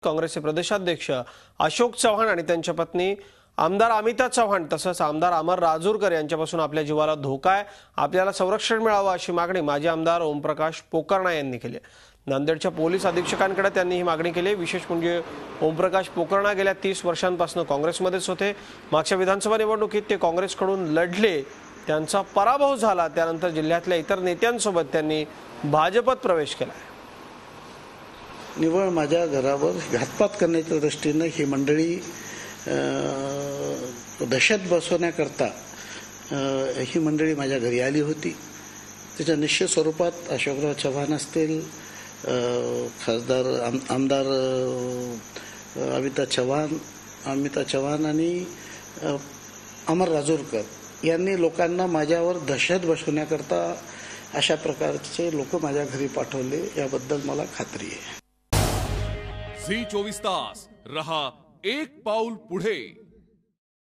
काँग्रेसचे प्रदेशाध्यक्ष अशोक चव्हाण आणि त्यांच्या पत्नी आमदार अमिता चव्हाण तसंच आमदार अमर राजूरकर यांच्यापासून आपल्या जीवाला धोका आहे, आपल्याला संरक्षण मिळावं अशी मागणी माजी आमदार ओमप्रकाश पोकर्णा यांनी केली आहे। नांदेडच्या पोलीस अधीक्षकांकडे त्यांनी ही मागणी केली आहे। विशेष म्हणजे ओमप्रकाश पोकर्णा गेल्या 30 वर्षांपासून काँग्रेसमध्येच होते। मागच्या विधानसभा निवडणुकीत ते काँग्रेसकडून लढले, त्यांचा पराभव झाला, त्यानंतर जिल्ह्यातल्या इतर नेत्यांसोबत त्यांनी भाजपत प्रवेश केला। निवळ माझ्या घरावर घातपात करण्याच्या दृष्टीने ही मंडळी दहशत बसवण्याकरता ही मंडळी माझ्या घरी आली होती। त्याच्या निश्चित स्वरूपात अशोकराव चव्हाण असतील, खासदार आमदार अमिता चव्हाण आणि अमर राजूरकर यांनी लोकांना माझ्यावर दहशत बसवण्याकरता अशा प्रकारचे लोक माझ्या घरी पाठवले, याबद्दल मला खात्री आहे। झी 24 तास रहा एक पाऊल पुढे।